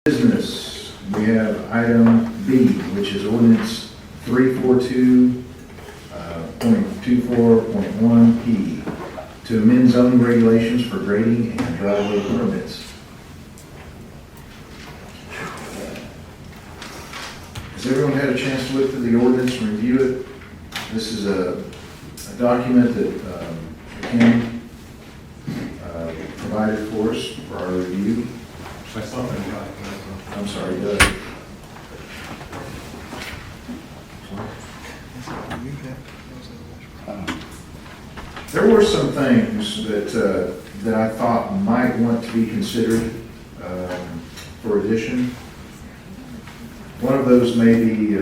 Business, we have item B, which is ordinance 342.24.1P to amend zoning regulations for grading and driveway permits. Has everyone had a chance to look through the ordinance and review it? This is a document that Ken provided for us for our review. I'm sorry, Doug. There were some things that I thought might want to be considered for addition. One of those may be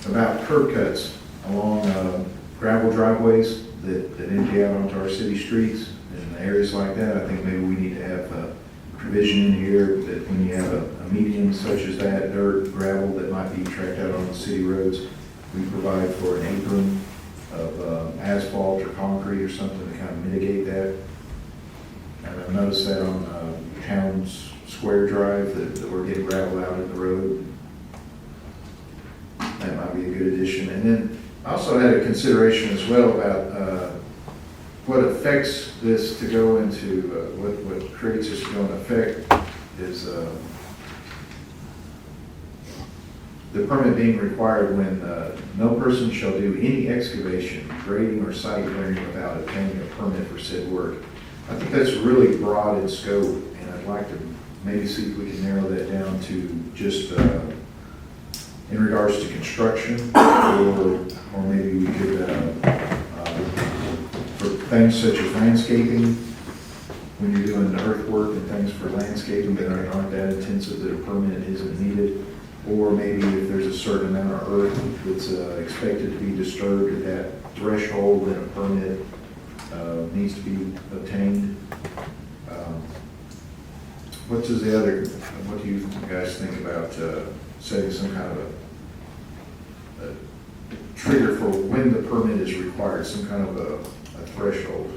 about curb cuts along gravel driveways that empty out onto our city streets. In areas like that, I think maybe we need to have a provision in here that when you have a medium such as that, dirt, gravel that might be tracked out on the city roads, we provide for an apron of asphalt or concrete or something to kind of mitigate that. And I've noticed that on Townsend Square Drive that we're getting gravel out in the road. That might be a good addition. And then I also had a consideration as well about what affects this to go into, what creates this to go into effect is the permit being required when no person shall do any excavation, grading, or site clearing without obtaining a permit for said work. I think that's really broad in scope, and I'd like to maybe see if we can narrow that down to just in regards to construction, or maybe we could for things such as landscaping, when you're doing earthwork and things for landscaping that aren't that intensive that a permit isn't needed, or maybe if there's a certain amount of earth that's expected to be disturbed at that threshold, then a permit needs to be obtained. What do you guys think about setting some kind of a trigger for when the permit is required, some kind of a threshold?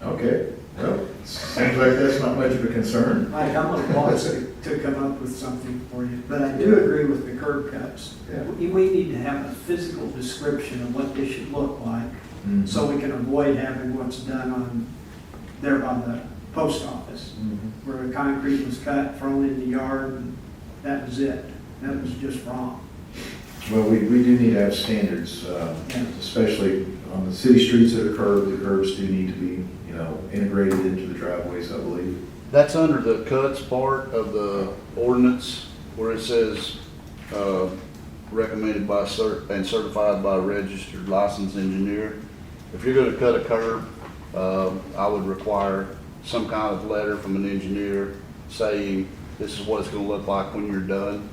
Okay, well, seems like that's not much of a concern. Mike, I'm on pause to come up with something for you, but I do agree with the curb cuts. Yeah. We need to have a physical description of what they should look like, Mhm. so we can avoid having what's done on there by the post office, Mhm. where the concrete was cut, thrown in the yard, and that was it. That was just wrong. Well, we do need to have standards, especially on the city streets that are curved. The curbs do need to be, integrated into the driveways, I believe. That's under the cuts part of the ordinance where it says, recommended by and certified by a registered licensed engineer. If you're gonna cut a curb, I would require some kind of letter from an engineer saying, this is what it's gonna look like when you're done.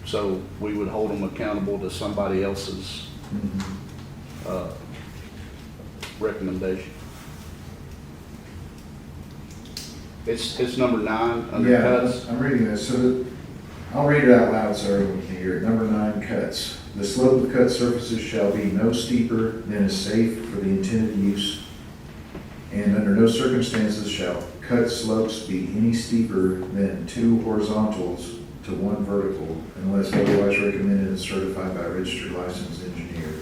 So we would hold them accountable to somebody else's, recommendation. It's number 9 under Yeah, cuts. I'm reading this, I'll read it out loud so everyone can hear it. Number 9, cuts. The slope of cut surfaces shall be no steeper than is safe for the intended use, and under no circumstances shall cut slopes be any steeper than 2 horizontals to 1 vertical, unless otherwise recommended and certified by a registered licensed engineer.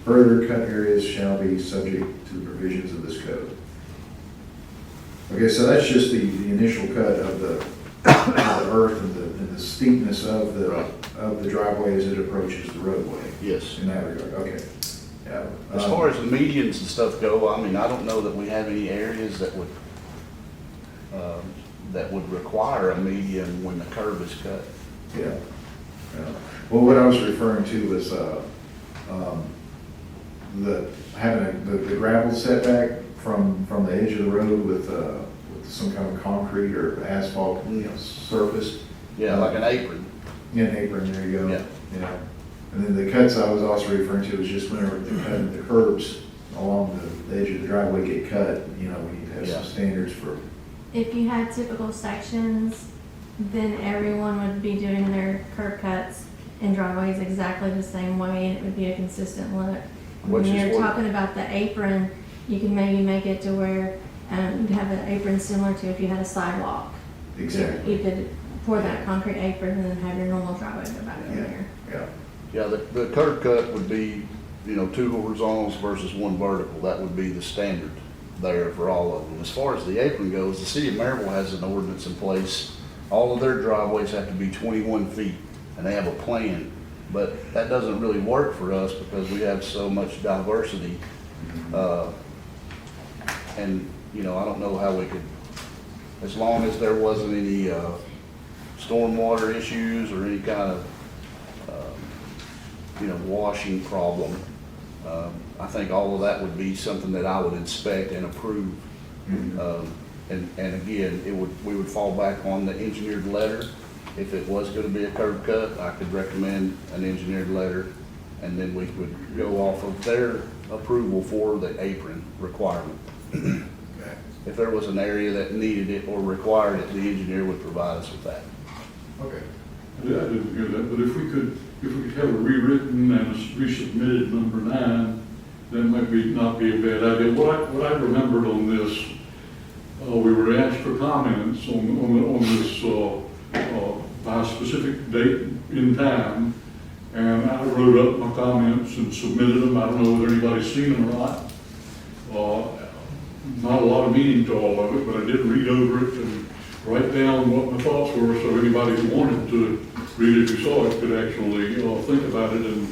Further, cut areas shall be subject to the provisions of this code. Okay, so that's just the initial cut of the earth and the steepness of the driveway as it approaches the roadway. Yes. In that regard, okay. Yeah. As far as the medians and stuff go, I mean, I don't know that we have any areas that would require a median when the curb is cut. Yeah. Well, what I was referring to was having the gravel setback from the edge of the road with some kind of concrete or asphalt surface. Yeah, like an apron. Yeah, an apron, there you go. Yeah. And then the cuts I was also referring to was just whenever the curbs along the edge of the driveway get cut, we need to have some standards for. If you had typical sections then everyone would be doing their curb cuts and driveways exactly the same way, and it would be a consistent look. When Which is you're what- talking about the apron, you can maybe make it to where, you'd have an apron similar to if you had a sidewalk. Exactly. You could pour that concrete apron and then have your normal driveway go back over Yeah, there. yeah. Yeah, the curb cut would be, 2 horizontals versus 1 vertical. That would be the standard there for all of them. As far as the apron goes, the city of Maryville has an ordinance in place. All of their driveways have to be 21 feet, and they have a plan. But that doesn't really work for us because we have so much diversity. And, I don't know how we could, as long as there wasn't any stormwater issues or any kind of, washing problem, I think all of that would be something that I would inspect and approve. And again, we would fall back on the engineered letter. If it was gonna be a curb cut, I could recommend an engineered letter, and then we would go off of their approval for the apron requirement. Okay. If there was an area that needed it or required it, the engineer would provide us with that. Okay. I didn't hear that, but if we could have it rewritten and resubmitted number 9, that might not be a bad idea. What I remembered on this, we were asked for comments on this by a specific date in time, and I wrote up my comments and submitted them. I don't know whether anybody's seen them or not. Not a lot of meaning to all of it, but I did read over it and write down what my thoughts were, so anybody who wanted to read it, who saw it, could actually think about it, and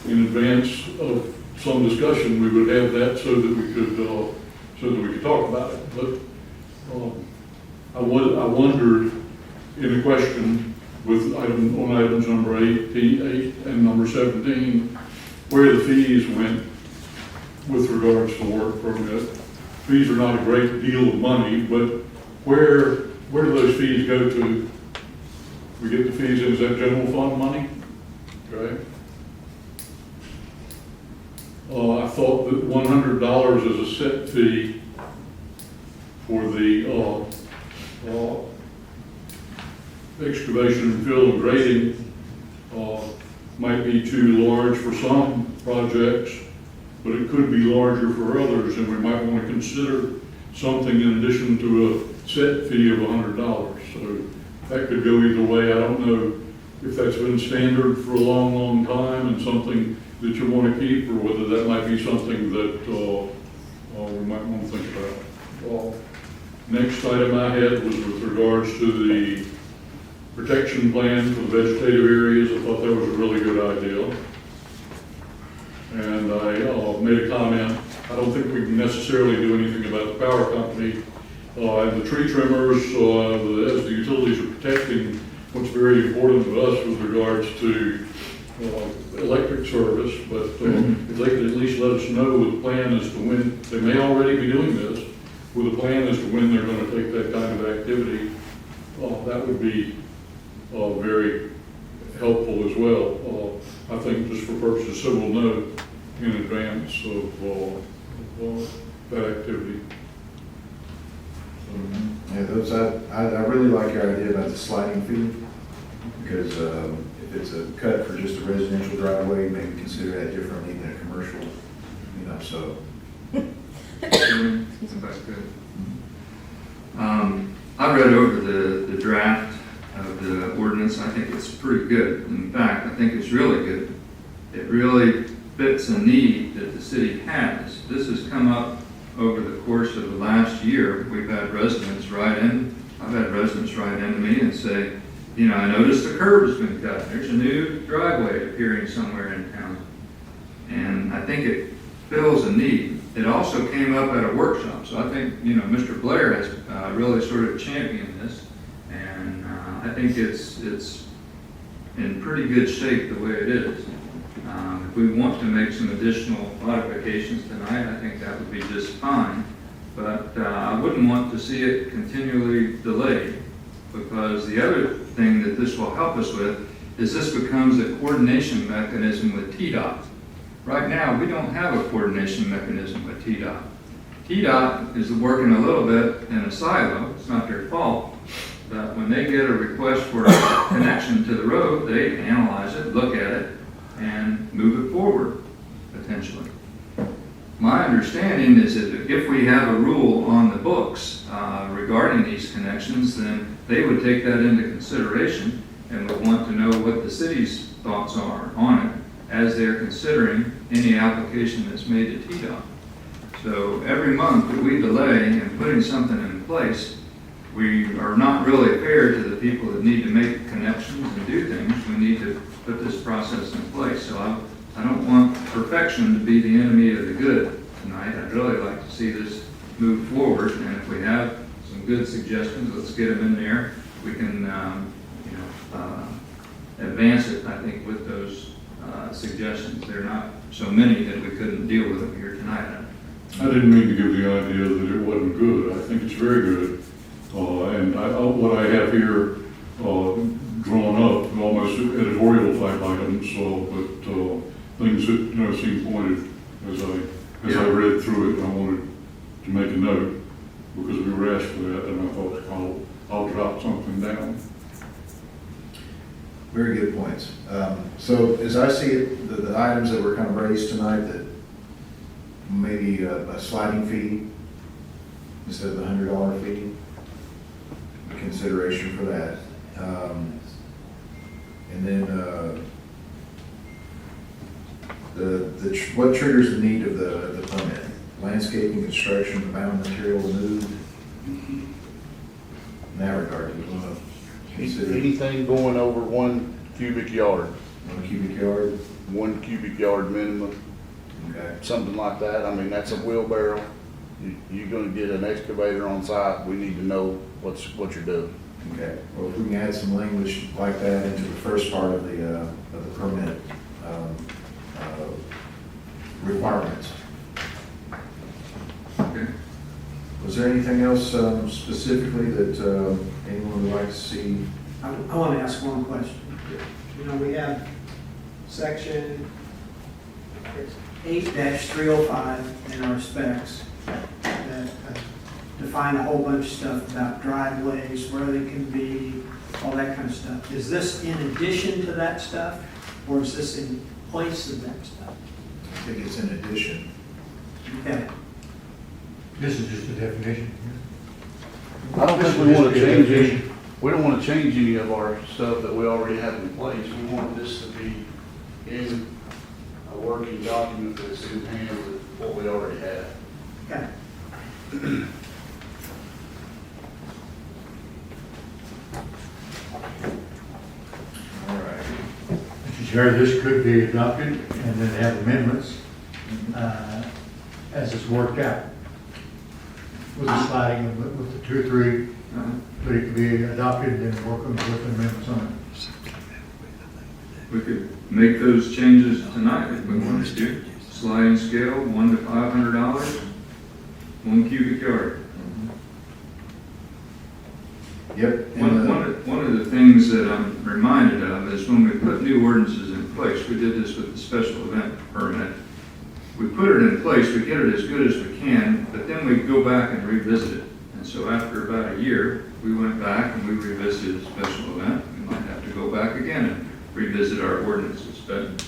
in advance of some discussion, we would have that so that we could talk about it. But I wondered in a question on items number 8 and number 17, where the fees went with regards to work permit. Fees are not a great deal of money, but where do those fees go to? We get the fees, is that general fund money? Okay. I thought that $100 is a set fee for the excavation and fill and grading. Might be too large for some projects, but it could be larger for others, and we might want to consider something in addition to a set fee of $100. So that could go either way. I don't know if that's been standard for a long, long time and something that you want to keep, or whether that might be something that we might want to think about. Next item I had was with regards to the protection plan for the vegetative areas. I thought that was a really good idea. And I made a comment. I don't think we can necessarily do anything about the power company. And the tree trimmers, as the utilities are protecting what's very important to us with regards to electric service, but if they could at least let us know with a plan as to when, they may already be doing this, with a plan as to when they're going to take that kind of activity, that would be very helpful as well. I think just for purposes, so we'll know in advance of that activity. Yeah, I really like your idea about the sliding fee, because if it's a cut for just a residential driveway, maybe consider that differently than a commercial, so. That's good. I read over the draft of the ordinance. I think it's pretty good. In fact, I think it's really good. It really fits a need that the city has. This has come up over the course of the last year. We've had residents write in. I've had residents write in to me and say, I noticed the curb has been cut. There's a new driveway appearing somewhere in town. And I think it fills a need. It also came up at a workshop. So I think, Mr. Blair has really sort of championed this. And I think it's in pretty good shape the way it is. If we want to make some additional modifications tonight, I think that would be just fine. But I wouldn't want to see it continually delayed, because the other thing that this will help us with is this becomes a coordination mechanism with TDOT. Right now, we don't have a coordination mechanism with TDOT. TDOT is working a little bit in a silo. It's not their fault. but when they get a request for a connection to the road, they analyze it, look at it, and move it forward, potentially. My understanding is that if we have a rule on the books regarding these connections, then they would take that into consideration and would want to know what the city's thoughts are on it as they're considering any application that's made to TDOT. So every month that we delay in putting something in place, we are not really fair to the people that need to make connections and do things. We need to put this process in place. So I don't want perfection to be the enemy of the good tonight. I'd really like to see this move forward, and if we have some good suggestions, let's get them in there. We can, advance it, I think, with those suggestions. There are not so many that we couldn't deal with them here tonight. I didn't mean to give the idea that it wasn't good. I think it's very good. What I have here drawn up, almost editorial type items, but things that seem pointed as I read through it. And I wanted to make a note because we were asked for that, and I thought I'll drop something down. Very good points. So as I see it, the items that were kind of raised tonight, that maybe a sliding fee instead of the $100 fee, consideration for that. And then what triggers the need of the permit? Landscaping, construction, the bound material removed? In that regard, do you want to consider Anything going over 1 cubic yard, 1 cubic yard? 1 cubic yard minimum, Okay. something like that. I mean, that's a wheelbarrow. You're gonna get an excavator on site, we need to know what you're doing. Okay, well, if we can add some language like that into the first part of the permit requirements. Okay. Was there anything else specifically that anyone would like to see? I want to ask one question. You know, we have section 8-305 in our specs that define a whole bunch of stuff about driveways, where they can be, all that kind of stuff. Is this in addition to that stuff, or is this in place of that stuff? I think it's in addition. Okay. This is just a definition. I don't think we wanna change any, we don't wanna change any of our stuff that we already have in place. We want this to be in a working document that's in hand with what we already have. Okay. All right. Mr. Chair, this could be adopted and then have amendments as it's worked out. With the sliding, with the 2 or 3, but it could be adopted and then work with amendments on it. We could make those changes tonight if we wanted to. Sliding scale, $1 to $500, 1 cubic yard. Yep. One of the things that I'm reminded of is when we put new ordinances in place, we did this with the special event permit. We put it in place, we get it as good as we can, but then we go back and revisit it. And so after about a year, we went back and we revisited the special event. We might have to go back again and revisit our ordinances. But,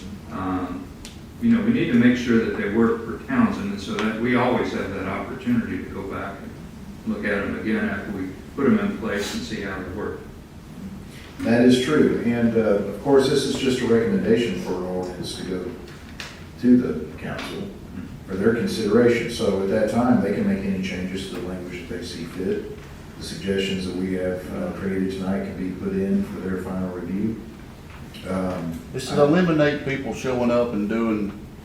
we need to make sure that they work for Townsend, and so that we always have that opportunity to go back and look at them again after we put them in place and see how they work. That is true, and of course, this is just a recommendation for an ordinance to go to the council for their consideration. So at that time, they can make any changes to the language that they see fit. The suggestions that we have created tonight can be put in for their final review. This is eliminate people showing up and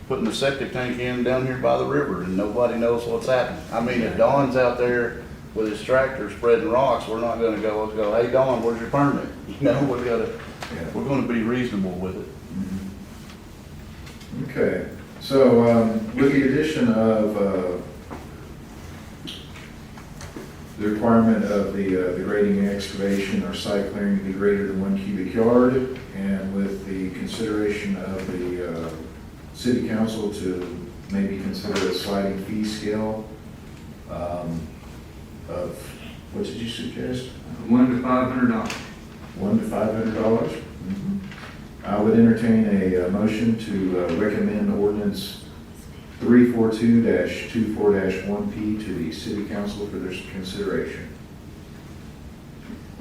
putting the septic tank in down here by the river and nobody knows what's happening. I mean, if Don's out there with his tractor spreading rocks, we're not gonna go, hey, Don, where's your permit? We're gonna be reasonable with it. Okay, so with the addition of the requirement of the grading and excavation or site clearing to be greater than 1 cubic yard, and with the consideration of the city council to maybe consider a sliding fee scale of What did you suggest? $100 to $500. $100 to $500? I would entertain a motion to recommend ordinance 342-24-1P to the city council for their consideration.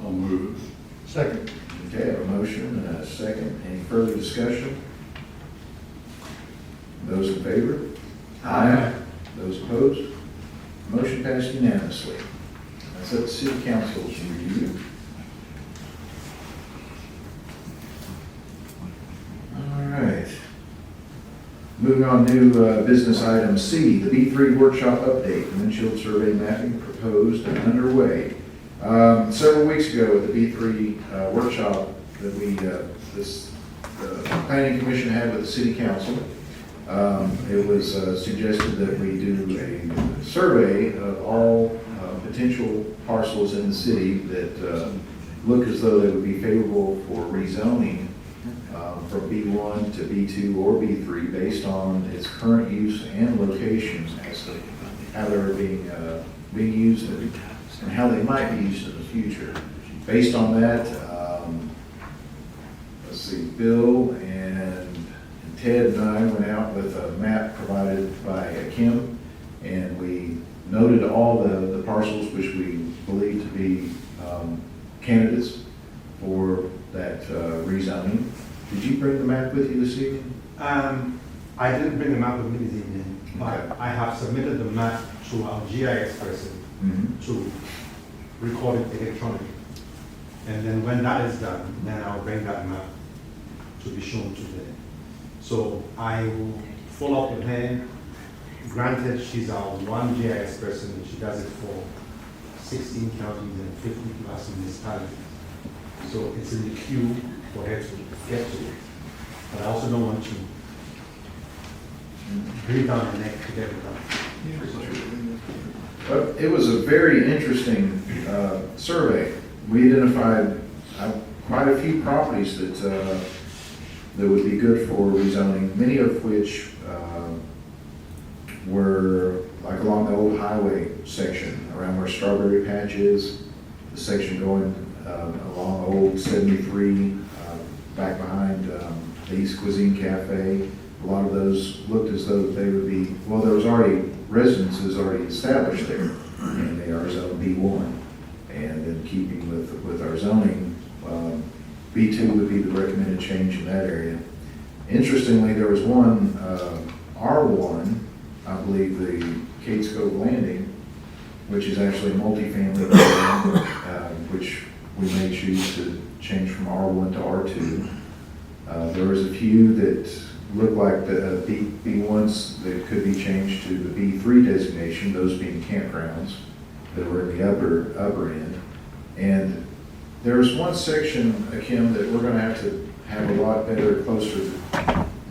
I'll move Second. Okay, I have a motion and a second. Any further discussion? Those in favor? Aye. Those opposed? Motion passed unanimously. That's up to city council's review. All right. Moving on to business item C, the B3 workshop update, windshield survey mapping proposed and underway. Several weeks ago at the B3 workshop that the planning commission had with the city council, it was suggested that we do a survey of all potential parcels in the city that look as though they would be favorable for rezoning from B1 to B2 or B3 based on its current use and location as to how they're being used and how they might be used in the future. Based on that, let's see, Bill and Ted and I went out with a map provided by Kim, and we noted all the parcels which we believe to be candidates for that rezoning. Did you bring the map with you this evening? I didn't bring the map with me this evening, but Okay. I have submitted the map to our GIS person to record it electronically. And then when that is done, then I'll bring that map to be shown to them. So I will follow up with her. Granted, she's our one GIS person, and she does it for 16 counties and 50 plus municipalities. So it's in the queue for her to get to it. But I also don't want to breathe down the neck to get it done. But it was a very interesting survey. We identified quite a few properties that would be good for rezoning, many of which were like along the old highway section, around where Strawberry Patch is, the section going along Old 73, back behind the East Cuisine Cafe. A lot of those looked as though they would be, well, there was already residences already established there, and they are zoned B1. And in keeping with our zoning, B2 would be the recommended change in that area. Interestingly, there was one R1, I believe the Kate's Cove Landing, which is actually a multifamily building, which we may choose to change from R1 to R2. There was a few that looked like the B1s that could be changed to the B3 designation, those being campgrounds that were in the upper end. And there's one section, Kim, that we're going to have a lot better, closer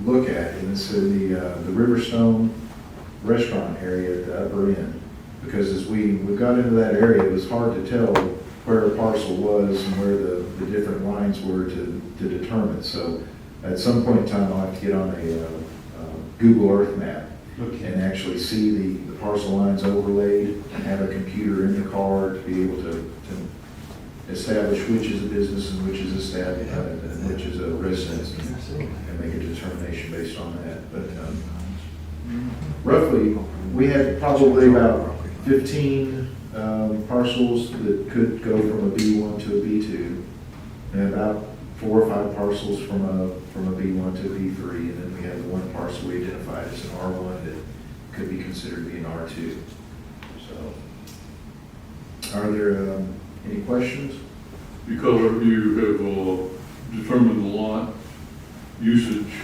look at, and it's in the Riverstone restaurant area at the upper end. Because as we got into that area, it was hard to tell where a parcel was and where the different lines were to determine. So at some point in time, I'll have to get on a Google Earth map and actually see the parcel lines overlaid and have a computer in the car to be able to establish which is a business and which is established and which is a residence, and make a determination based on that. But roughly, we had probably about 15 parcels that could go from a B1 to a B2, and about 4 or 5 parcels from a B1 to a B3, and then we have the one parcel we identified as an R1 that could be considered to be an R2. So, are there any questions? Because you have determined the lot usage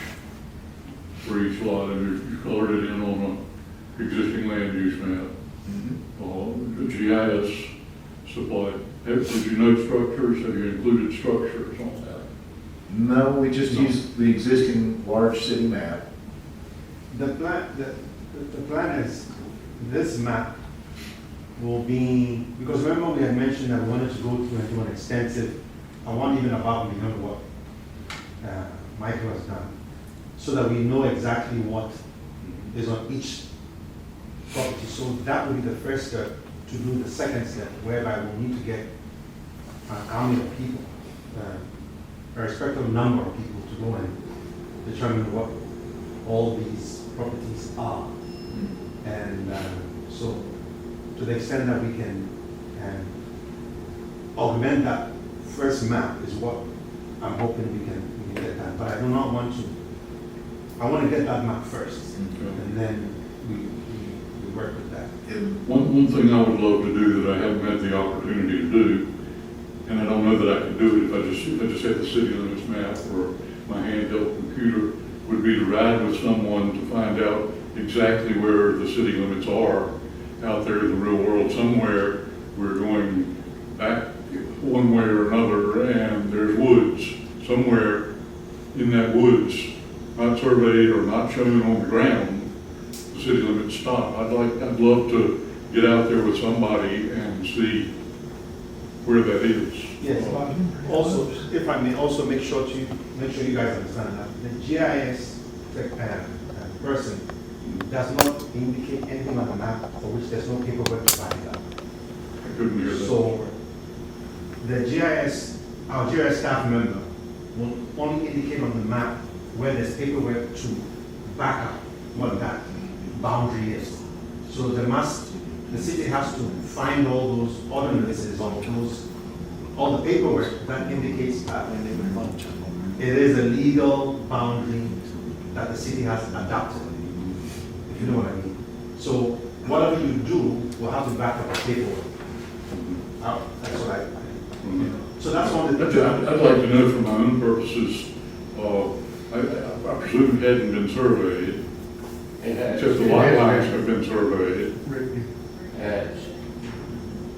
for each lot, and you colored it in on an existing land use map. The GIS supply. Did you note structures? Have you included structures on that? No, we just used the existing large city map. The plan is, this map will be, because remember we had mentioned that we wanted to go through and do an extensive, I want even above and beyond what Michael has done, so that we know exactly what is on each property. So that will be the first step, to do the second step, whereby we need to get how many people, a respective number of people to go and determine what all these properties are. And so, to the extent that we can augment that first map is what I'm hoping we can get that. But I do not want to, I want to get that map first, and then we work with that. One thing I would love to do that I haven't had the opportunity to do, and I don't know that I could do it if I just had the city limits map or my handheld computer, would be to ride with someone to find out exactly where the city limits are out there in the real world. Somewhere we're going back one way or another, and there's woods. Somewhere in that woods, not surveyed or not shown on the ground, the city limits stop. I'd love to get out there with somebody and see where that is. Yes, but also, if I may, also make sure you guys understand that the GIS person does not indicate anything on the map for which there's no paperwork to back it up. I couldn't hear that. So the GIS, our GIS staff member will only indicate on the map where there's paperwork to back up what that boundary is. So the city has to find all those ordinances, all the paperwork that indicates that it is a legal boundary that the city has adopted, if you know what I mean. So whatever you do will have to back up the paperwork. That's what so that's one of the things. I'd like to know for my own purposes, I presume it hadn't been surveyed. It has. Except the lot lines have been surveyed. It has.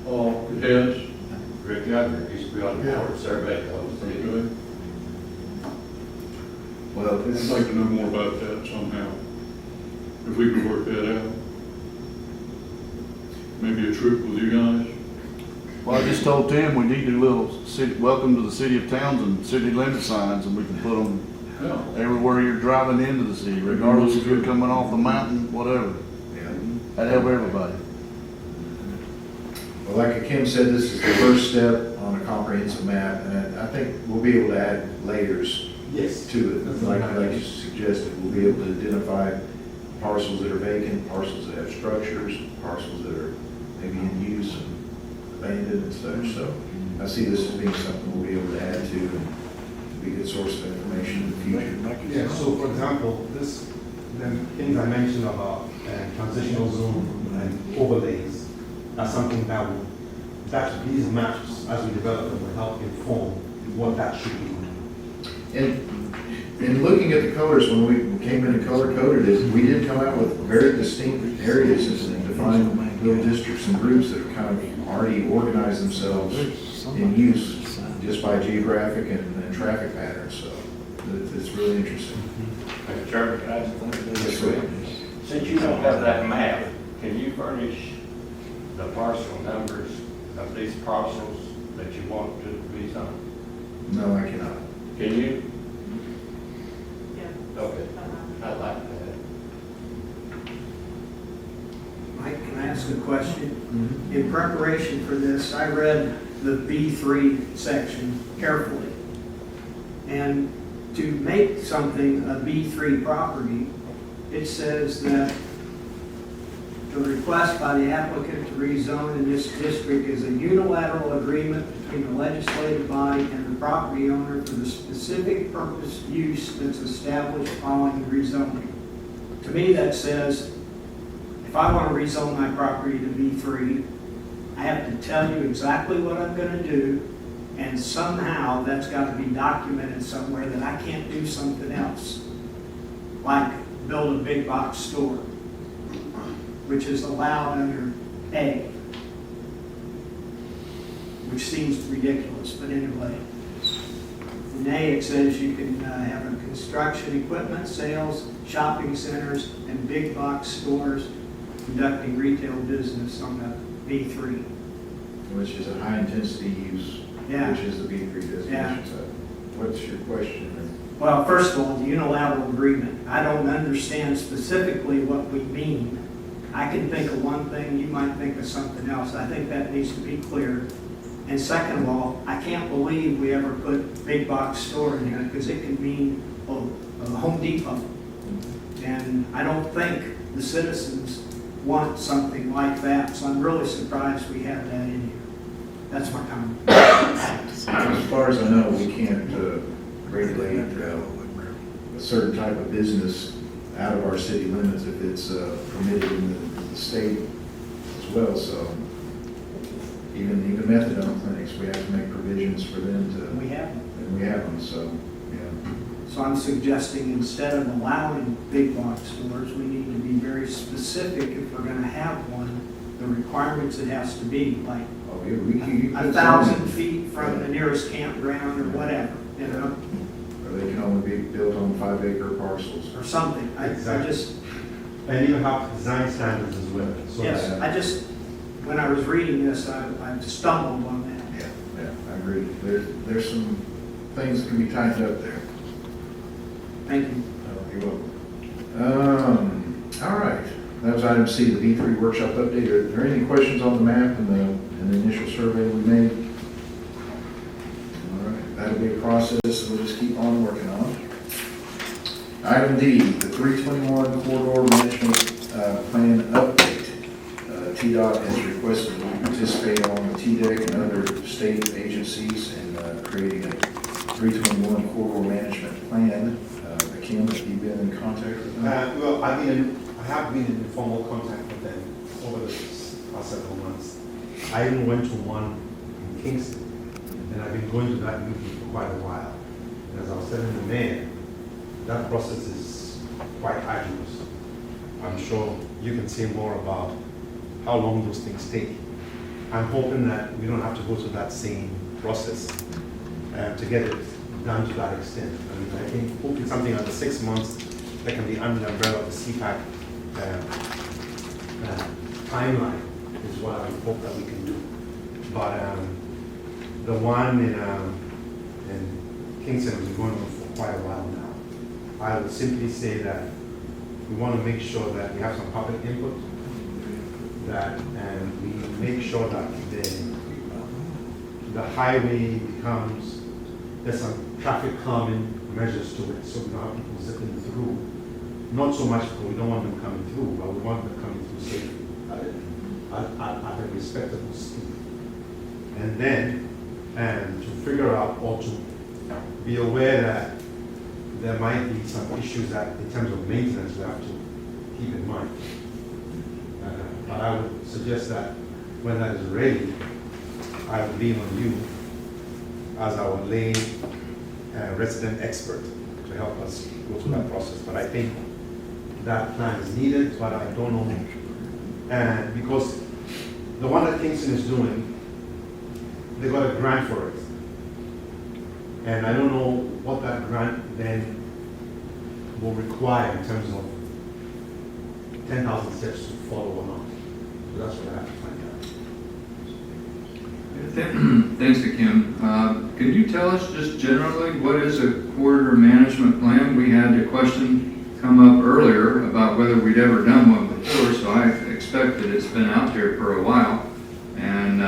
It has? Rick Younger used to be on the board, surveyed the whole city. Okay. Well, I'd like to know more about that somehow, if we could work that out. Maybe a trip with you guys. Well, I just told Tim we need to do little city, welcome to the city of Townsend, city limit signs, and we can put them Yeah. everywhere you're driving into the city, regardless if you're coming off the mountain, whatever. yeah. That'd help everybody. Well, like Kim said, this is the first step on a comprehensive map, and I think we'll be able to add layers Yes. to it. Like you suggested, we'll be able to identify parcels that are vacant, parcels that have structures, parcels that are maybe in use and abandoned and such. So I see this as being something we'll be able to add to and be a good source of information in the future. Yeah, so for example, the things I mentioned about transitional zone and overlays, that's something that these maps, as we develop them, will help inform what that should be. And looking at the colors, when we came in and color coded it, we did come out with very distinct areas and defined little districts and groups that have kind of already organized themselves in use just by geographic and traffic patterns. So it's really interesting. Mr. Chairman, can I just think of Yes, this sir. quick? Since you don't have that map, can you furnish the parcel numbers of these parcels that you want to be zoned? No, I cannot. Can you? Okay, I'd like that. Mike, can I ask a question? In preparation for this, I read the B3 section carefully. And to make something a B3 property, it says that the request by the applicant to rezone in this district is a unilateral agreement between the legislative body and the property owner for the specific purpose use that's established following the rezoning. To me, that says, if I want to rezone my property to B3, I have to tell you exactly what I'm going to do, and somehow that's got to be documented somewhere that I can't do something else, like build a big box store, which is allowed under A, which seems ridiculous, but anyway. In A, it says you can have a construction equipment, sales, shopping centers, and big box stores conducting retail business on the B3. Which is a high intensity use, Yeah. which is the B3 designation. Yeah. So what's your question? Well, first of all, the unilateral agreement. I don't understand specifically what we mean I can think of one thing, you might think of something else. I think that needs to be clear. And second of all, I can't believe we ever put big box store in there because it could mean a Home Depot. And I don't think the citizens want something like that, so I'm really surprised we have that in here. That's my comment. As far as I know, we can't regulate a certain type of business out of our city limits if it's permitted in the state as well, so even methadone clinics, we have to make provisions for them to, We have them. and we have them, so, yeah. So I'm suggesting instead of allowing big box stores, we need to be very specific if we're gonna have one, the requirements it has to be, like Oh, yeah, we can. 1,000 feet from the nearest campground or whatever, you know, Or they can only be built on 5-acre parcels. or something. I Exactly. just, And you have design standards as well. So yes, I just, when I was reading this, I stumbled on that. Yeah, I agree. There's some things that can be tightened up there. Thank you. You're welcome. All right, that was item C, the B3 workshop update. Are there any questions on the map and the initial survey we made? All right, that'll be a process we'll just keep on working on. Item D, the 321 corridor management plan update. TDOT has requested we participate on the TDEC and other state agencies in creating a 321 corridor management plan. Kim, have you been in contact with them? Well, I have been in informal contact with them over the past several months. I even went to one in Kingston, and I've been going to that meeting for quite a while. And as I was telling the mayor, that process is quite arduous. I'm sure you can say more about how long those things take. I'm hoping that we don't have to go through that same process to get it done to that extent. I mean, I think hopefully something under 6 months that can be under the umbrella of the CPAC timeline is what I hope that we can do. But the one in Kingston has been going on for quite a while now. I would simply say that we want to make sure that we have some public input, and we make sure that the highway becomes, there's some traffic calming measures to it, so we don't have people zipping through. Not so much because we don't want them coming through, but we want them coming through safely at a respectable speed. And then, to figure out or to be aware that there might be some issues that, in terms of maintenance, we have to keep in mind. But I would suggest that when that is ready, I would lean on you as our lay resident expert to help us go through that process. But I think that plan is needed, but I don't know. And because the one that Kingston is doing, they got a grant for it. And I don't know what that grant then will require in terms of 10,000 steps to follow or not. So that's what I have to find out. Thanks to Kim. Can you tell us just generally what is a corridor management plan? We had a question come up earlier about whether we'd ever done one before, so I expect that it's been out there for a while. And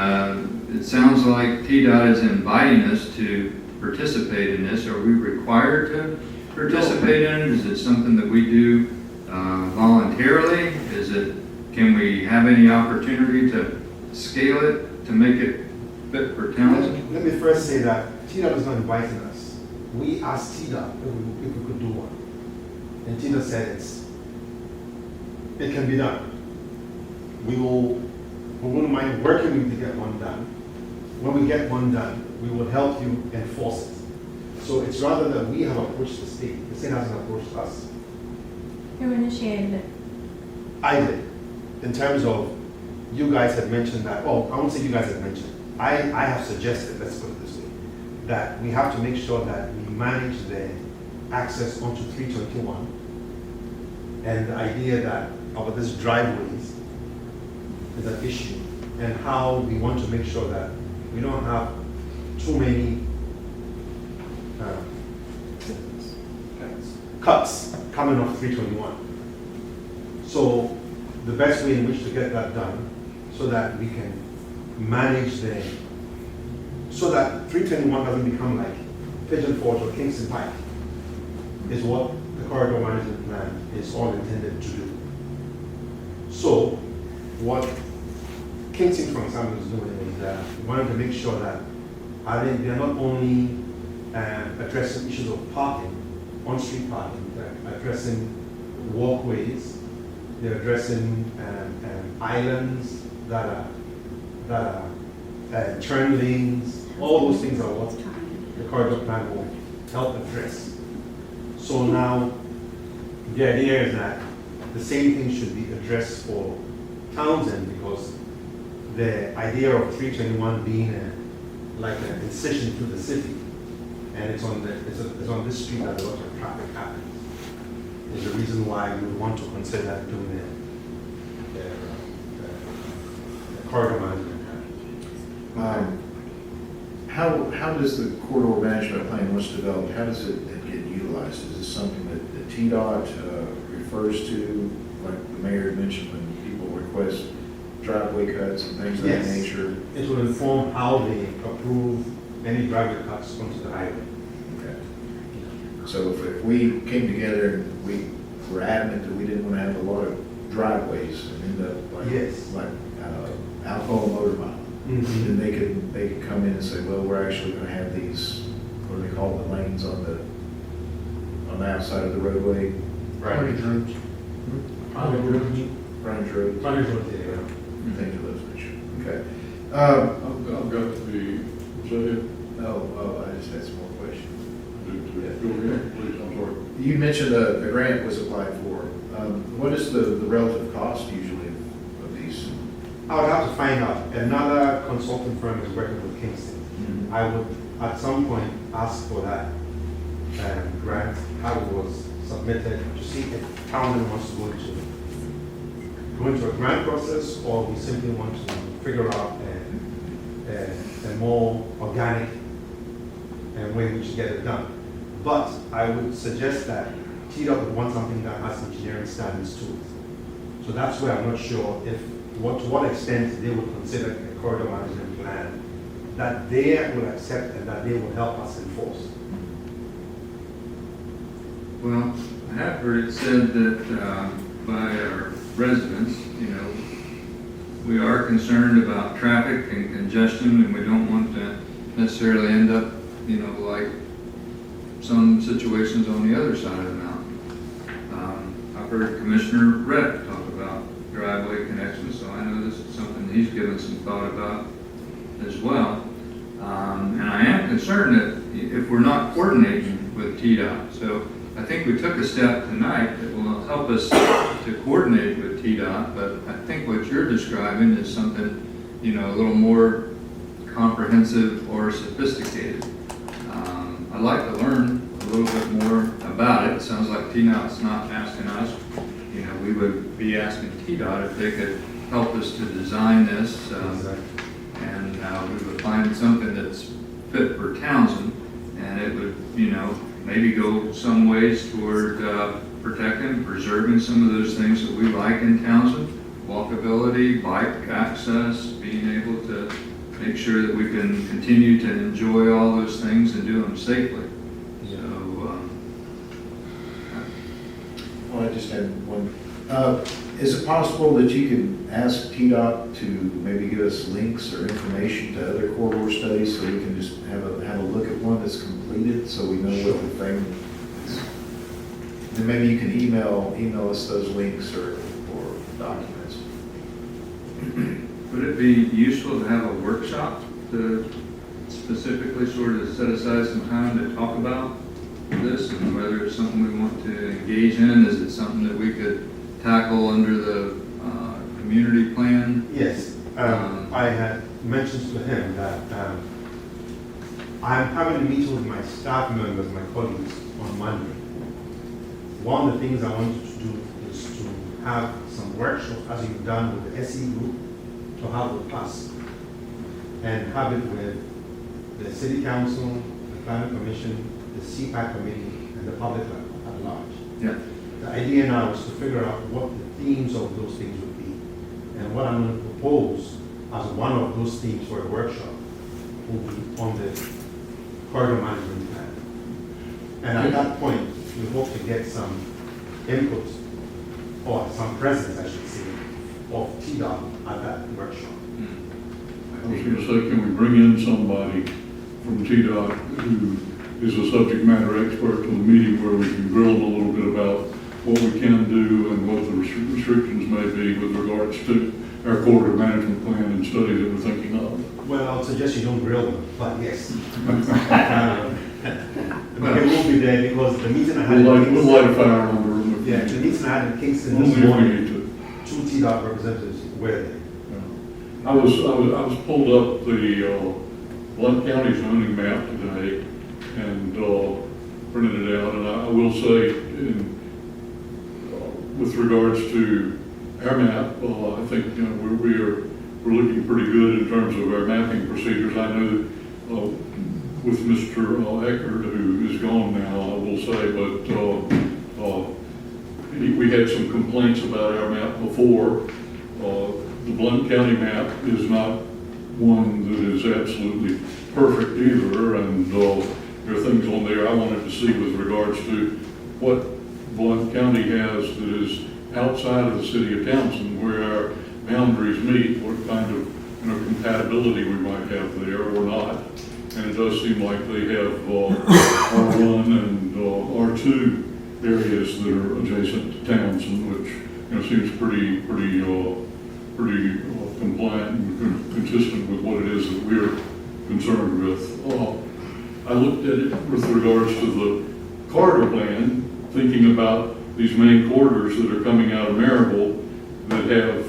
it sounds like TDOT is inviting us to participate in this. Are we required to participate in it? Is it something that we do voluntarily? Can we have any opportunity to scale it, to make it fit for Townsend? Let me first say that TDOT is not inviting us. We asked TDOT if we could do one. And TDOT said it can be done. We wouldn't mind working with you to get one done. When we get one done, we will help you enforce it. So it's rather that we have approached the state. The state hasn't approached us. Who initiated it? I did. In terms of, you guys had mentioned that, oh, I won't say you guys had mentioned. I have suggested, let's put it this way, that we have to make sure that we manage the access onto 321 and the idea that of this driveways is an issue, and how we want to make sure that we don't have too many cuts coming off 321. So the best way in which to get that done, so that we can manage so that 321 doesn't become like Pigeon Forge or Kingston Pike, is what the corridor management plan is all intended to do. So, what Kingston, for example, is doing is wanting to make sure that they're not only addressing issues of parking, on-street parking, they're addressing walkways, they're addressing islands that are turn lanes. All those things are what the corridor plan will help address. So now, the idea is that the same thing should be addressed for Townsend, because the idea of 321 being like an incision to the city, and it's on this street that a lot of traffic happens, is the reason why we would want to consider doing the corridor management plan. How does the corridor management plan, once developed, how does it get utilized? Is this something that TDOT refers to, like the mayor mentioned, when people request driveway cuts and things of that Yes. nature? It will inform how they approve any driveway cuts onto the highway. Okay. So if we came together and we were adamant that we didn't want to have a lot of driveways and end up like, Yes. like Alcoa Motor Mile, then they could come in and say, well, we're actually going to have these, what do they call the lanes on the outside of the roadway, Frontage roads. Frontage roads. frontage roads, Frontage roads, yeah. things of those nature. Okay. I've got the, was that it? I just had some more questions. Go ahead, please, I'm sorry. You mentioned the grant was applied for. What is the relative cost usually of these? I would have to find out. Another consulting firm is working with Kingston. I would, at some point, ask for that grant, how it was submitted, to see if Townsend wants to go into a grant process, or we simply want to figure out a more organic way we should get it done. But I would suggest that TDOT would want something that has engineering standards to it. So that's where I'm not sure to what extent they would consider a corridor management plan that they will accept and that they will help us enforce. Well, I have heard it said that by our residents, we are concerned about traffic and congestion, and we don't want to necessarily end up, like some situations on the other side of the mountain. I've heard Commissioner Rett talk about driveway connections, so I know this is something he's given some thought about as well. And I am concerned that if we're not coordinating with TDOT, so I think we took a step tonight that will help us to coordinate with TDOT, but I think what you're describing is something, a little more comprehensive or sophisticated. I'd like to learn a little bit more about it. It sounds like TDOT's not asking us. We would be asking TDOT if they could help us to design this, and we would find something that's fit for Townsend, and it would, maybe go some ways toward protecting, preserving some of those things that we like in Townsend. Walkability, bike access, being able to make sure that we can continue to enjoy all those things and do them safely. So, Well, I just had one. Is it possible that you can ask TDOT to maybe give us links or information to other corridor studies, so we can just have a look at one that's completed, so we know what the thing is? Then maybe you can email us those links or documents. would it be useful to have a workshop to specifically sort of set aside some time to talk about this, and whether it's something we want to engage in? Is it something that we could tackle under the community plan? Yes, I had mentioned to him that I'm having a meeting with my staff members, my colleagues, on Monday. One of the things I wanted to do is to have some workshops, as you've done with the SE group, to have with us, and have it with the city council, the planning commission, the CPAC committee, and the public at large. Yeah. The idea now is to figure out what the themes of those things would be. And what I'm gonna propose as one of those themes for a workshop will be on the corridor management plan. And at that point, we hope to get some input, or some presence, I should say, of TDOT at that workshop. I was gonna say, can we bring in somebody from TDOT who is a subject matter expert to the meeting where we can grill them a little bit about what we can do and what the restrictions may be with regards to our corridor management plan and study that we're thinking of? Well, I'll suggest you don't grill them, but yes. But they will be there because the meeting I had in We'll light Kingston. a fire under them. Yeah, the meeting I had in Kingston Only this if we morning, need to. 2 TDOT representatives were there. I was pulled up the Blount County zoning map today and printed it out, and I will say, with regards to our map, I think we're looking pretty good in terms of our mapping procedures. I know that with Mr. Eckert, who is gone now, I will say, but we had some complaints about our map before. The Blount County map is not one that is absolutely perfect either, and there are things on there I wanted to see with regards to what Blount County has that is outside of the city of Townsend, where our boundaries meet, what kind of compatibility we might have there or not. And it does seem like they have R1 and R2 areas that are adjacent to Townsend, which seems pretty compliant and consistent with what it is that we're concerned with. I looked at it with regards to the corridor plan, thinking about these main corridors that are coming out of Maryville that have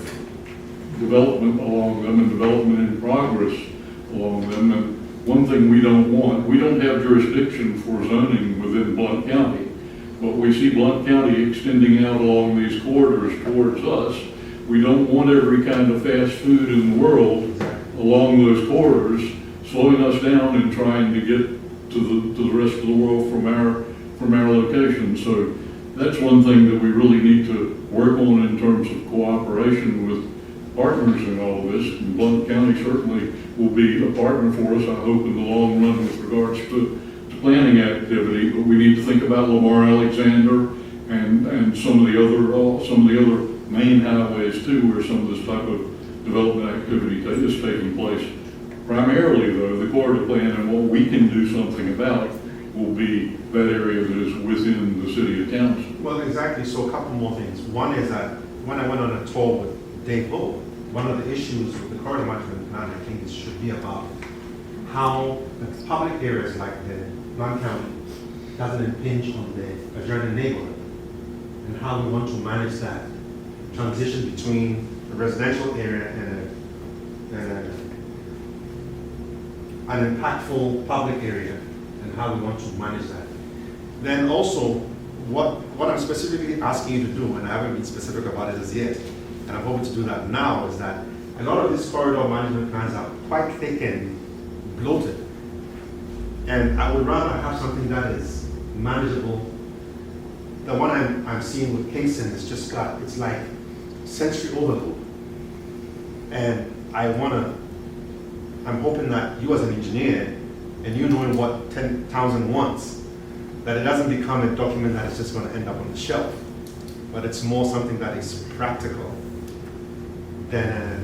development along them and development in progress along them. And one thing we don't want, we don't have jurisdiction for zoning within Blount County, but we see Blount County extending out along these corridors towards us. We don't want every kind of fast food in the world along those corridors slowing us down and trying to get to the rest of the world from our location. So that's one thing that we really need to work on in terms of cooperation with partners in all of this. And Blount County certainly will be a partner for us, I hope, in the long run with regards to planning activity. But we need to think about Lamar Alexander and some of the other main highways too, where some of this type of development activity is taking place. Primarily, though, the corridor plan and what we can do something about will be that area that is within the city of Townsend. Well, exactly. So a couple more things. One is that when I went on a tour with Dave Ho, one of the issues with the corridor management plan, I think, should be about how the public areas like the Blount County doesn't impinge on the adjoining neighborhood, and how we want to manage that transition between a residential area and an impactful public area, and how we want to manage that. Then also, what I'm specifically asking you to do, and I haven't been specific about it as yet, and I'm hoping to do that now, is that a lot of these corridor management plans are quite thick and bloated. And I would rather have something that is manageable. The one I'm seeing with Kingston is just it's like sensory overload. And I'm hoping that you as an engineer, and you knowing what Townsend wants, that it doesn't become a document that is just going to end up on the shelf, but it's more something that is practical than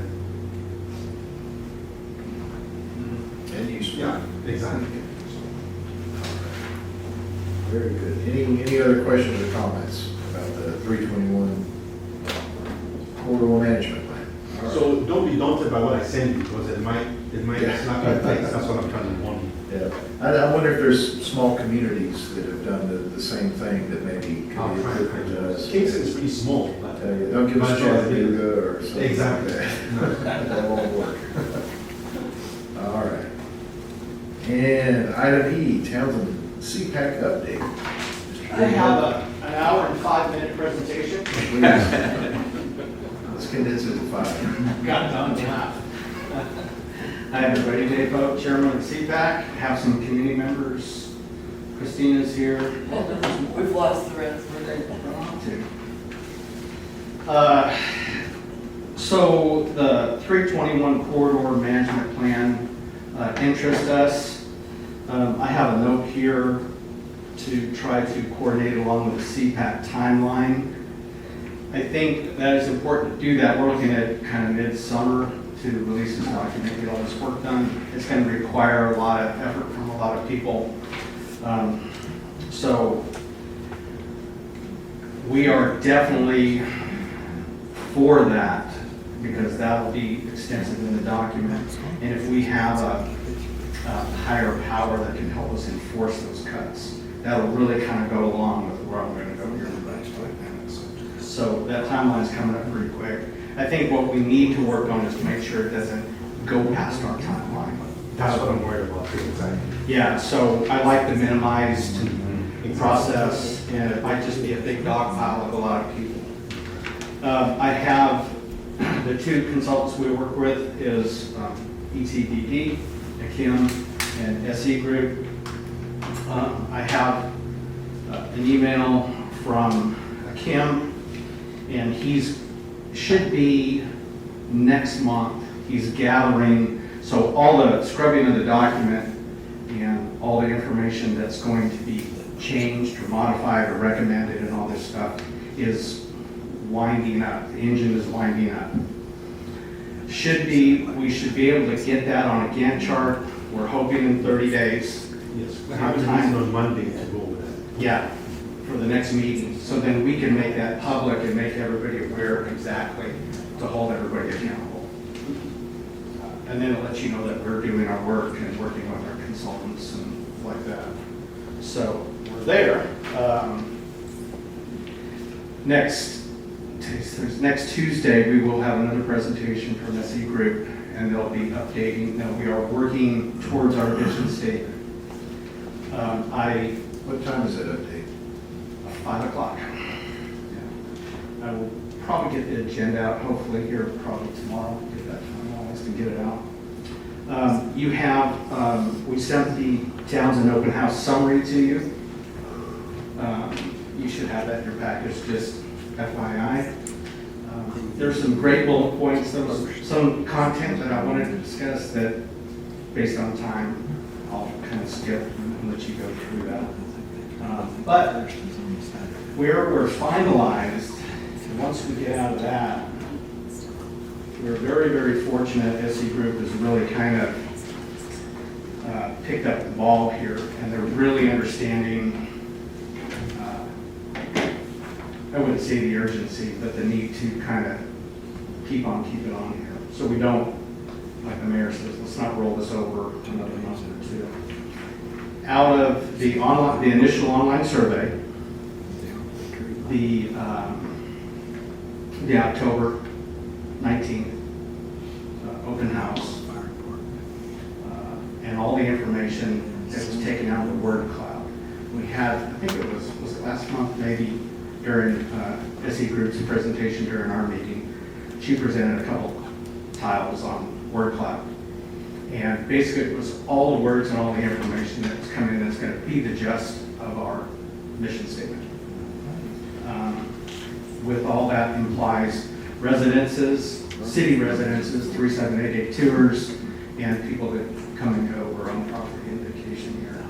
And useful. yeah, exactly. Very good. Any other questions or comments about the 321 corridor management plan? All right. So don't be daunted by what I send you, because it might slap your face. That's what I'm trying to warn you. Yeah, I wonder if there's small communities that have done the same thing that maybe could I'll be try equivalent to us. Kingston is pretty small, but Don't give us Chattanooga or something like Exactly. that. That won't work. All right. And item E, Townsend CPAC update. I have an hour and 5-minute presentation. Please. Let's condense it to 5. Got it done in half. I have Brady J. Pope, Chairman of the CPAC, have some community members. Christina's here. We've lost the rest. We're great. So the 321 corridor management plan interests us. I have a note here to try to coordinate along with the CPAC timeline. I think that it's important to do that. We're looking at kind of midsummer to release this document, get all this work done. It's going to require a lot of effort from a lot of people. So we are definitely for that, because that will be extensive in the document. And if we have a higher power that can help us enforce those cuts, that'll really kind of go along with where I'm going to go here in the next 5 minutes. So that timeline's coming up pretty quick. I think what we need to work on is to make sure it doesn't go past our timeline. That's what I'm worried about, too, exactly. Yeah, so I like the minimized process, and it might just be a big dog pile of a lot of people. I have the 2 consultants we work with is ETDP, Akim, and SE Group. I have an email from Akim, and should be next month. He's gathering, so all the scrubbing of the document and all the information that's going to be changed or modified or recommended and all this stuff is winding up. The engine is winding up. We should be able to get that on a Gantt chart. We're hoping in 30 days. Yes, we have a meeting on Monday to go over that. Yeah, for the next meeting. So then we can make that public and make everybody aware exactly to hold everybody accountable. And then it lets you know that we're doing our work and working with our consultants and like that. So we're there. Next Tuesday, we will have another presentation from SE Group, and they'll be updating that we are working towards our vision statement. What time is that update? 5 o'clock. Yeah. I will probably get the agenda out, hopefully here probably tomorrow, get that finalized and get it out. You have, we sent the Townsend open house summary to you. You should have that in your package, just FYI. There's some great bullet points. There was some content that I wanted to discuss that, based on time, I'll kind of skip and let you go through that. But we're finalized. Once we get out of that, we're very, very fortunate. SE Group has really kind of picked up the ball here, and they're really understanding, I wouldn't say the urgency, but the need to kind of keep on keeping on here. So we don't, like the mayor says, let's not roll this over another month or 2. Out of the initial online survey, the October 19th open house, and all the information that was taken out of the word cloud. We had, I think it was it last month maybe, during SE Group's presentation during our meeting, she presented a couple tiles on word cloud. And basically it was all the words and all the information that was coming in that's going to be the gist of our mission statement. With all that implies residences, city residences, 3788 tours, and people that come and go or own property and vacation here.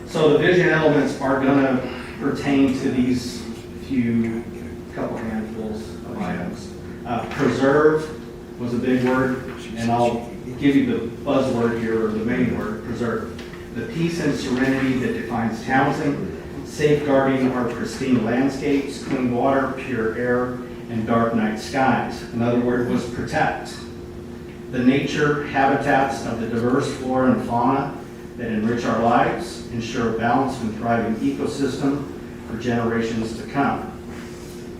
So the vision elements are going to pertain to these couple handfuls of items. Preserve was a big word, and I'll give you the buzzword here, or the main word, preserve. The peace and serenity that defines Townsend, safeguarding our pristine landscapes, clean water, pure air, and dark night skies. Another word was protect. The nature habitats of the diverse flora and fauna that enrich our lives, ensure a balanced and thriving ecosystem for generations to come.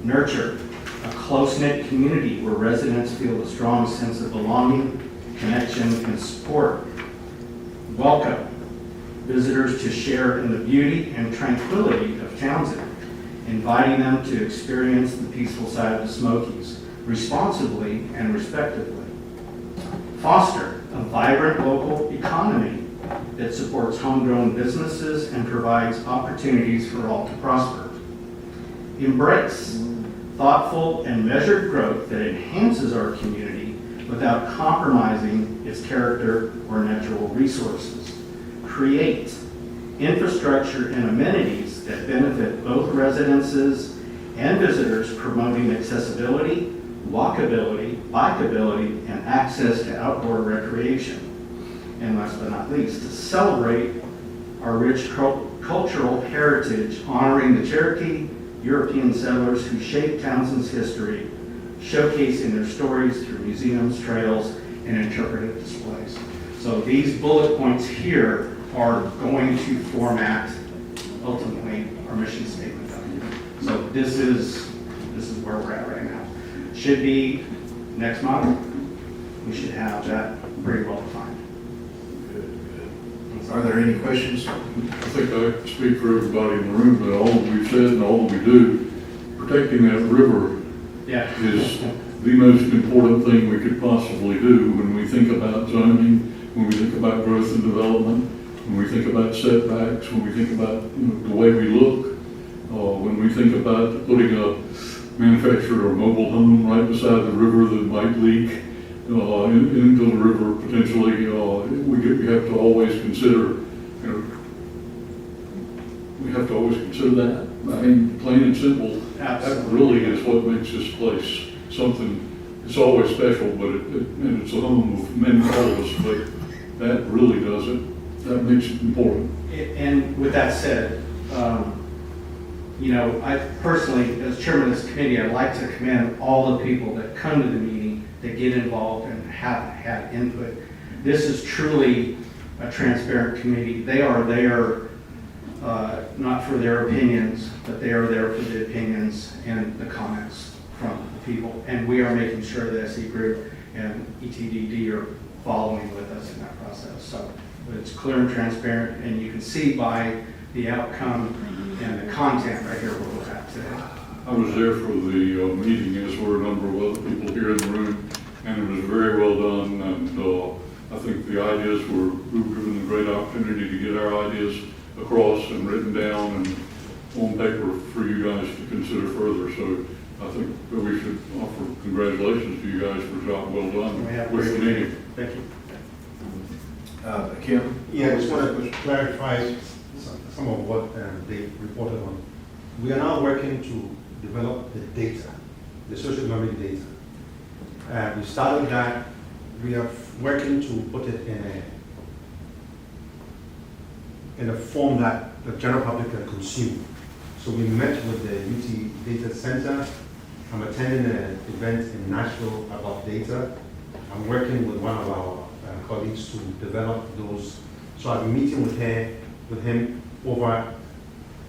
Nurture, a close-knit community where residents feel a strong sense of belonging, connection, and support. Welcome visitors to share in the beauty and tranquility of Townsend, inviting them to experience the peaceful side of the Smokies, responsibly and respectively. Foster a vibrant local economy that supports homegrown businesses and provides opportunities for all to prosper. Embrace thoughtful and measured growth that enhances our community without compromising its character or natural resources. Create infrastructure and amenities that benefit both residences and visitors, promoting accessibility, walkability, bikeability, and access to outdoor recreation. And last but not least, to celebrate our rich cultural heritage, honoring the Cherokee European settlers who shaped Townsend's history, showcasing their stories through museums, trails, and interpretive displays. So these bullet points here are going to format, ultimately, our mission statement document. So this is where we're at right now. Should be next month, we should have that pretty well defined. Are there any questions? I think I speak for everybody in the room that all that we've said and all that we do, protecting that river Yeah. is the most important thing we could possibly do when we think about zoning, when we think about growth and development, when we think about setbacks, when we think about the way we look, when we think about putting a manufactured or mobile home right beside the river that might leak into the river potentially, we have to always consider, we have to always consider that. I mean, plain and simple, that really is what makes this place something. It's always special, but and it's a home of many colors, but that really does it. That makes it important. And with that said, I personally, as chairman of this committee, I'd like to commend all the people that come to the meeting, that get involved and have had input. This is truly a transparent committee. They are there not for their opinions, but they are there for the opinions and the comments from the people. And we are making sure that SE Group and ETDD are following with us in that process. So it's clear and transparent, and you can see by the outcome and the content right here where we're at today. I was there for the meeting, as were a number of other people here in the room, and it was very well done. And I think the ideas we were given a great opportunity to get our ideas across and written down and on paper for you guys to consider further. So I think that we should offer congratulations to you guys for a job well done with the meeting. Thank you. Kim? Yeah, I just want to clarify some of what they reported on. We are now working to develop the data, the social economic data. We started that. We are working to put it in a form that the general public can consume. So we met with the UT Data Center. I'm attending an event in Nashville about data. I'm working with one of our colleagues to develop those. So I've been meeting with him over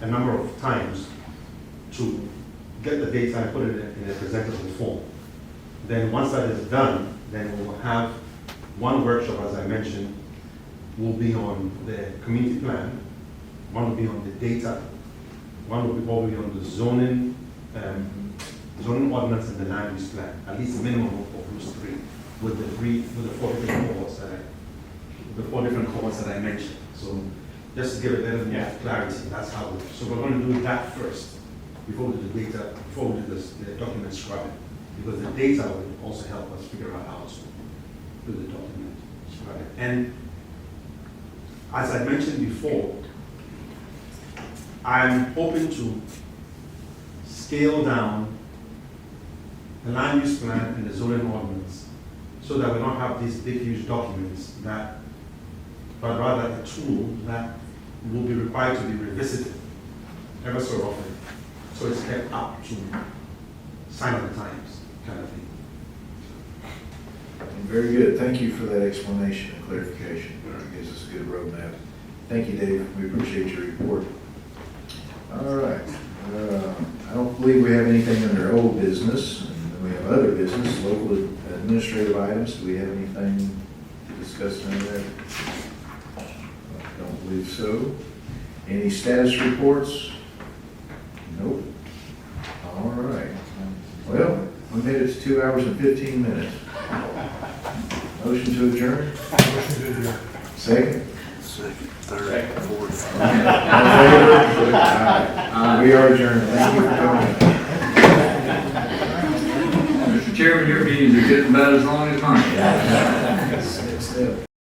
a number of times to get the data and put it in a presentable form. Then once that is done, then we will have one workshop, as I mentioned, will be on the community plan, one will be on the data, one will be probably on the zoning ordinance and the land use plan, at least a minimum of those three, with the four different cohorts that I mentioned. So just to give a little more clarity, that's how so we're going to do that first before we do the data, before we do the document scrubbing, because the data will also help us figure out how to do the document scrubbing. And as I mentioned before, I'm hoping to scale down the land use plan and the zoning ordinance so that we don't have these big, huge documents but rather a tool that will be required to be revisited ever so often. So it's kept up to sign of the times kind of thing. Very good. Thank you for that explanation and clarification. It gives us a good roadmap. Thank you, Dave. We appreciate your report. All right. I don't believe we have anything under old business. And we have other business, local administrative items. Do we have anything to discuss under that? I don't believe so. Any status reports? Nope. All right. Well, we made it to 2 hours and 15 minutes. Motion to adjourn? Motion to adjourn. Second? Second, third, fourth. All in favor? Aye. We are adjourned. Thank you for coming. Mr. Chairman, your meetings are getting about as long as mine. It's still.